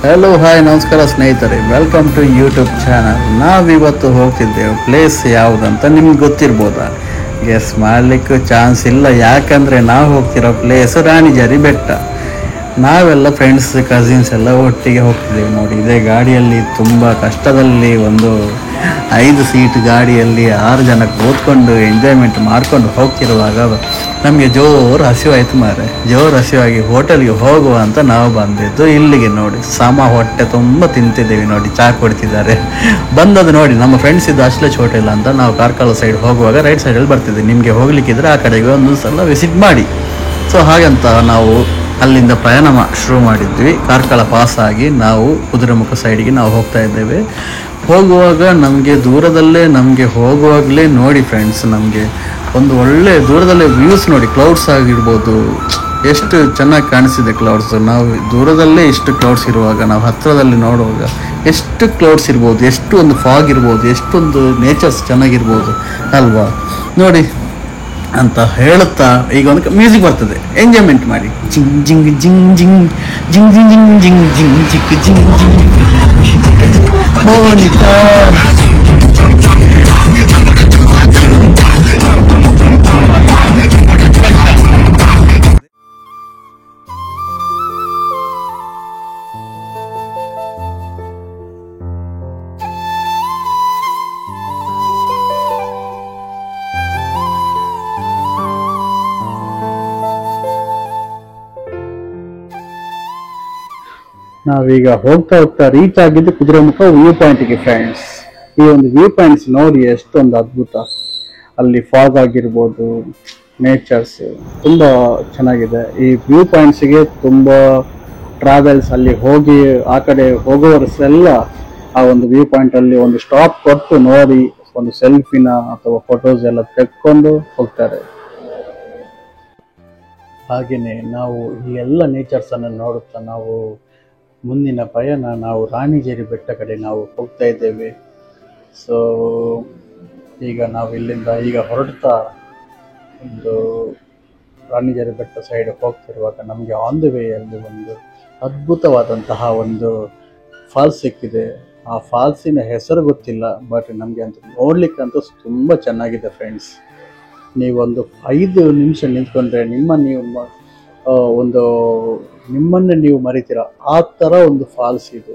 Hello hi ನಮಸ್ಕಾರ ಸ್ನೇಹಿತರೆ, welcome to YouTube channel. ನಾವಿವತ್ತು ಹೋಗ್ತಿದ್ದೇವೆ. ಪ್ಲೇಸ್ ಯಾವುದಂತ ನಿಮ್ಗೆ ಗೊತ್ತಿರ್ಬೋದಾ? ಗೆಸ್ ಮಾಡಲಿಕ್ಕೂ ಚಾನ್ಸ್ ಇಲ್ಲ, ಯಾಕಂದರೆ ನಾವು ಹೋಗ್ತಿರೋ ಪ್ಲೇಸ್ ರಾಣಿಜರಿ ಬೆಟ್ಟ. ನಾವೆಲ್ಲ ಫ್ರೆಂಡ್ಸ್ ಕಸಿನ್ಸ್ ಎಲ್ಲ ಒಟ್ಟಿಗೆ ಹೋಗ್ತಿದ್ದೇವೆ. ನೋಡಿ, ಇದೇ ಗಾಡಿಯಲ್ಲಿ ತುಂಬ ಕಷ್ಟದಲ್ಲಿ ಒಂದು 5 ಸೀಟ್ ಗಾಡಿಯಲ್ಲಿ 6 ಜನಕ್ಕೆ ಕೂತ್ಕೊಂಡು ಎಂಜಾಯ್ಮೆಂಟ್ ಮಾಡ್ಕೊಂಡು ಹೋಗ್ತಿರುವಾಗ ನಮಗೆ ಜೋರು ಹಸಿವಾಯಿತು ಮಾರೆ. ಜೋರು ಹಸಿವಾಗಿ ಹೋಟೆಲ್ಗೆ ಹೋಗುವ ಅಂತ ನಾವು ಬಂದಿದ್ದು ಇಲ್ಲಿಗೆ. ನೋಡಿ, ಹೊಟ್ಟೆ ತುಂಬ ತಿಂತಿದ್ದೇವೆ. ನೋಡಿ, ಚಹಾ ಕೊಡ್ತಿದ್ದಾರೆ. ಬಂದದ್ದು ನೋಡಿ, ನಮ್ಮ ಫ್ರೆಂಡ್ಸ್ ಇದ್ದು ಅಶ್ಲೇಶ್ ಹೋಟೆಲ್ ಅಂತ. ನಾವು ಕಾರ್ಕಳ ಸೈಡ್ ಹೋಗುವಾಗ ರೈಟ್ ಸೈಡಲ್ಲಿ ಬರ್ತಿದ್ದೆ. ನಿಮಗೆ ಹೋಗ್ಲಿಕ್ಕಿದ್ರೆ ಆ ಕಡೆಗೆ ಒಂದು ಸಲ ವಿಸಿಟ್ ಮಾಡಿ. ಸೊ ಹಾಗಂತ ನಾವು ಅಲ್ಲಿಂದ ಪ್ರಯಾಣ ಶುರು ಮಾಡಿದ್ವಿ. ಕಾರ್ಕಳ ಪಾಸ್ ಆಗಿ ನಾವು ಕುದುರೆಮುಖ ಸೈಡಿಗೆ ನಾವು ಹೋಗ್ತಾ ಇದ್ದೇವೆ. ಹೋಗುವಾಗ ನಮಗೆ ದೂರದಲ್ಲೇ ಹೋಗುವಾಗಲೇ ನೋಡಿ ಫ್ರೆಂಡ್ಸ್, ನಮಗೆ ಒಂದು ಒಳ್ಳೆ ದೂರದಲ್ಲೇ ವ್ಯೂಸ್ ನೋಡಿ. ಕ್ಲೌಡ್ಸ್ ಆಗಿರ್ಬೋದು, ಎಷ್ಟು ಚೆನ್ನಾಗಿ ಕಾಣಿಸಿದೆ ಕ್ಲೌಡ್ಸ್. ನಾವು ದೂರದಲ್ಲೇ ಇಷ್ಟು ಕ್ಲೌಡ್ಸ್ ಇರುವಾಗ ನಾವು ಹತ್ತಿರದಲ್ಲಿ ನೋಡುವಾಗ ಎಷ್ಟು ಕ್ಲೌಡ್ಸ್ ಇರ್ಬೋದು, ಎಷ್ಟು ಒಂದು ಫಾಗ್ ಇರ್ಬೋದು, ಎಷ್ಟೊಂದು ನೇಚರ್ಸ್ ಚೆನ್ನಾಗಿರ್ಬೋದು ಅಲ್ವಾ? ನೋಡಿ ಅಂತ ಹೇಳುತ್ತಾ ಈಗ ಒಂದು ಮ್ಯೂಸಿಕ್ ಬರ್ತದೆ, ಎಂಜಾಯ್ಮೆಂಟ್ ಮಾಡಿ. ಜಿಂಗ್ ಜಿಂಗ್ ಜಿಂಗ್ ಜಿಂಗ್ ಜಿಂಗ್ ಜಿಂಗ್ ಜಿಂಗ್ ಜಿಂಗ್ ಜಿಂಗ್ ಜಿಕ್ ಜಿಂಗ್ ಜಿಂಗ್ ಮೋನಿಕಾ. ನಾವೀಗ ಹೋಗ್ತಾ ರೀಚ್ ಆಗಿದ್ದು ಕುದುರೆಮುಖ ವ್ಯೂ ಪಾಯಿಂಟ್ಗೆ ಫ್ರೆಂಡ್ಸ್. ಈ ಒಂದು ವ್ಯೂ ಪಾಯಿಂಟ್ಸ್ ನೋಡಿ, ಎಷ್ಟೊಂದು ಅದ್ಭುತ. ಅಲ್ಲಿ ಫಾಗ್ ಆಗಿರ್ಬೋದು, ನೇಚರ್ಸ್ ತುಂಬ ಚೆನ್ನಾಗಿದೆ. ಈ ವ್ಯೂ ಪಾಯಿಂಟ್ಸ್ಗೆ ತುಂಬ ಟ್ರಾವೆಲ್ಸ್ ಅಲ್ಲಿ ಹೋಗಿ ಆ ಕಡೆ ಹೋಗೋವರೆಲ್ಲ ಆ ಒಂದು ವ್ಯೂ ಪಾಯಿಂಟಲ್ಲಿ ಒಂದು ಸ್ಟಾಪ್ ಕೊಟ್ಟು ನೋಡಿ ಒಂದು ಸೆಲ್ಫಿನ ಅಥವಾ ಫೋಟೋಸ್ ಎಲ್ಲ ತೆಕ್ಕೊಂಡು ಹೋಗ್ತಾರೆ. ಹಾಗೆಯೇ ನಾವು ಈ ಎಲ್ಲ ನೇಚರ್ಸನ್ನು ನೋಡುತ್ತಾ ನಾವು ಮುಂದಿನ ಪಯಣ ನಾವು ರಾಣಿಜೇರಿ ಬೆಟ್ಟ ಕಡೆ ನಾವು ಹೋಗ್ತಾ ಇದ್ದೇವೆ. ಸೊ ಈಗ ನಾವು ಇಲ್ಲಿಂದ ಹೊರಡ್ತಾ ಒಂದು ರಾಣಿಜೇರಿ ಬೆಟ್ಟ ಸೈಡ್ ಹೋಗ್ತಿರುವಾಗ ನಮಗೆ ಆನ್ ದಿ ವೇಯಲ್ಲಿ ಒಂದು ಅದ್ಭುತವಾದಂತಹ ಒಂದು ಫಾಲ್ಸ್ ಸಿಕ್ಕಿದೆ. ಆ ಫಾಲ್ಸಿನ ಹೆಸರು ಗೊತ್ತಿಲ್ಲ, ಬಟ್ ನಮಗೆ ಅಂತ ನೋಡ್ಲಿಕ್ಕಂತೂ ತುಂಬ ಚೆನ್ನಾಗಿದೆ ಫ್ರೆಂಡ್ಸ್. ನೀವೊಂದು 5 ನಿಮಿಷ ನಿಂತ್ಕೊಂಡ್ರೆ ನಿಮ್ಮನ್ನೇ ನೀವು ಮರಿತೀರ, ಆ ಥರ ಒಂದು ಫಾಲ್ಸ್ ಇದು.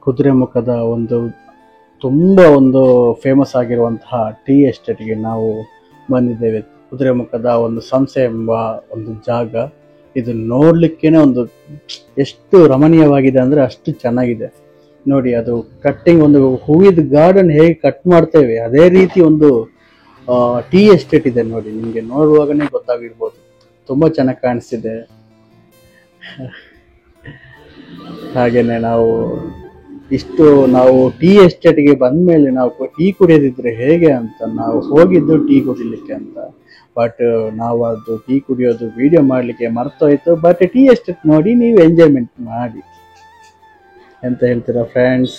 ಕುದುರೆಮುಖದ ತುಂಬ ಫೇಮಸ್ ಆಗಿರುವಂತಹ ಟೀ ಎಸ್ಟೇಟ್ಗೆ ನಾವು ಬಂದಿದ್ದೇವೆ. ಕುದುರೆಮುಖದ ಸಂಸೆ ಎಂಬ ಒಂದು ಜಾಗ. ಇದು ನೋಡ್ಲಿಕ್ಕೇನೆ ಒಂದು ಎಷ್ಟು ರಮಣೀಯವಾಗಿದೆ ಅಂದ್ರೆ ಅಷ್ಟು ಚೆನ್ನಾಗಿದೆ ನೋಡಿ. ಅದು ಕಟ್ಟಿಂಗ್, ಒಂದು ಹೂವಿದ ಗಾರ್ಡನ್ ಹೇಗೆ ಕಟ್ ಮಾಡ್ತೇವೆ ಅದೇ ರೀತಿ ಒಂದು ಟೀ ಎಸ್ಟೇಟ್ ಇದೆ ನೋಡಿ. ನಿಮಗೆ ನೋಡುವಾಗನೇ ಗೊತ್ತಾಗಿರ್ಬೋದು, ತುಂಬಾ ಚೆನ್ನಾಗಿ ಕಾಣಿಸ್ತಿದೆ. ಹಾಗೇನೆ ನಾವು ಟೀ ಎಸ್ಟೇಟ್ಗೆ ಬಂದ್ಮೇಲೆ ನಾವು ಟೀ ಕುಡಿಯೋದಿದ್ರೆ ಹೇಗೆ ಅಂತ ನಾವು ಹೋಗಿದ್ದು ಟೀ ಕುಡಿಲಿಕ್ಕೆ ಅಂತ. ಬಟ್ ನಾವು ಅದು ಟೀ ಕುಡಿಯೋದು ವಿಡಿಯೋ ಮಾಡಲಿಕ್ಕೆ ಮರ್ತೋಯ್ತು. ಬಟ್ ಟೀ ಎಸ್ಟೇಟ್ ನೋಡಿ ನೀವು ಎಂಜಾಯ್ಮೆಂಟ್ ಮಾಡಿ ಅಂತ ಹೇಳ್ತೀರಾ ಫ್ರೆಂಡ್ಸ್.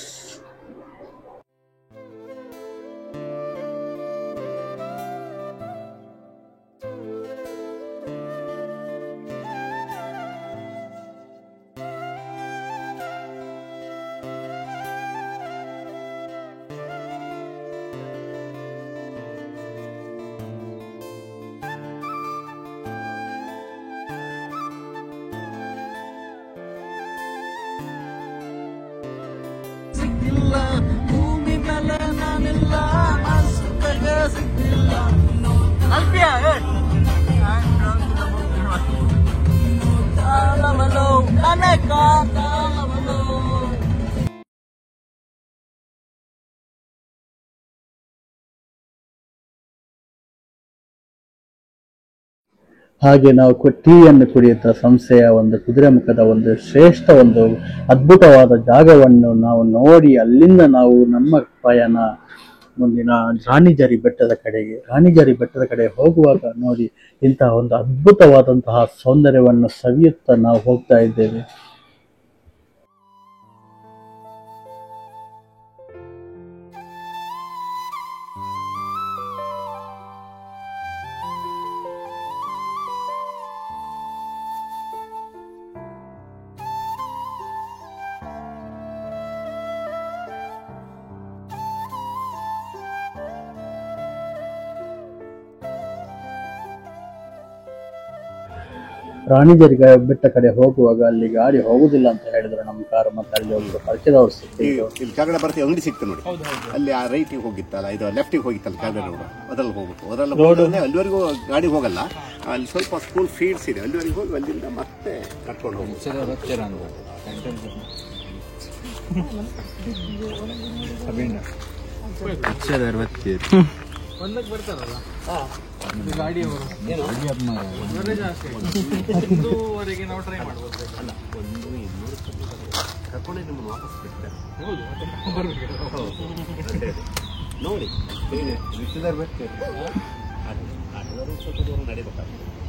ಭೂಮಿ ಮೇಲೆ ನಾನಿಲ್ಲ, ಅಷ್ಟಕ್ಕೆ ಸಿಕ್ಕಿಲ್ಲ. ಅಲ್ಪಿಯ ತಾಳವಲು ಅನೇಕ ತಾಳವಲು. ಹಾಗೆ ನಾವು ಟೀಯನ್ನು ಕುಡಿಯುತ್ತಾ ಸಂಸ್ಥೆಯ ಒಂದು ಕುದುರೆಮುಖದ ಒಂದು ಶ್ರೇಷ್ಠ ಒಂದು ಅದ್ಭುತವಾದ ಜಾಗವನ್ನು ನಾವು ನೋಡಿ ಅಲ್ಲಿಂದ ನಾವು ನಮ್ಮ ಪಯಣ ಮುಂದಿನ ರಾಣಿಜರಿ ಬೆಟ್ಟದ ಕಡೆ ಹೋಗುವಾಗ ನೋಡಿ ಇಂತಹ ಒಂದು ಅದ್ಭುತವಾದಂತಹ ಸೌಂದರ್ಯವನ್ನು ಸವಿಯುತ್ತಾ ನಾವು ಹೋಗ್ತಾ ಇದ್ದೇವೆ. ರಾಣಿಜರಿ ಬೆಟ್ಟ ಕಡೆ ಹೋಗುವಾಗ ಅಲ್ಲಿ ಗಾಡಿ ಹೋಗುದಿಲ್ಲ ಅಂತ ಹೇಳಿದ್ರು ನಮ್ಮ ಕಾರು. ಮತ್ತೆ ಅಲ್ಲಿ ಒಂದು ಪರಿಚಯದವ್ರು ಸಿಕ್ಕಿದ್ರು. ಇಲ್ಲಿ ಕೆಳಗಡೆ ಬರ್ತೀವಿ, ಅಂಗಡಿ ಸಿಕ್ತು ನೋಡಿ. ಅಲ್ಲಿ ಆ ರೈಟಿಗೆ ಹೋಗಿತ್ತಲ್ಲ, ಇದು ಲೆಫ್ಟಿಗೆ ಹೋಗಿತ್ತಲ್ಲ ಕೆಳಗಡೆ ರೋಡ್, ಅದ್ರಲ್ಲಿ ಹೋಗುತ್ತೆ. ಅದರಲ್ಲಿ ಅಲ್ಲಿವರೆಗೂ ಗಾಡಿ ಹೋಗಲ್ಲ. ಅಲ್ಲಿ ಸ್ವಲ್ಪ ಸ್ಕೂಲ್ ಫೀಡ್ಸ್ ಇದೆ, ಅಲ್ಲಿವರೆಗೆ ಹೋಗಿ ಅಲ್ಲಿಂದ ಮತ್ತೆ ಕರ್ಕೊಂಡು ಹೋಗಿ. ಒಂದಕ್ಕೆ ಬರ್ತಾರಲ್ಲ ಗಾಡಿ ಜಾಸ್ತಿ ನಾವು ಟ್ರೈ ಮಾಡ್ಬೋದು. ಅಲ್ಲ, 100 ಕರ್ಕೊಂಡೆ ನಿಮ್ಮನ್ನು ವಾಪಸ್ ಬಿಡ್ತಾರೆ. ನೋಡಿ, ರಿಕ್ಷಾದವ್ರು ಬರ್ತಾರೆ, ಆಟೋದವರು ಸ್ವಲ್ಪ ದೂರ ನಡಿಬೇಕಾಗ್ತದೆ.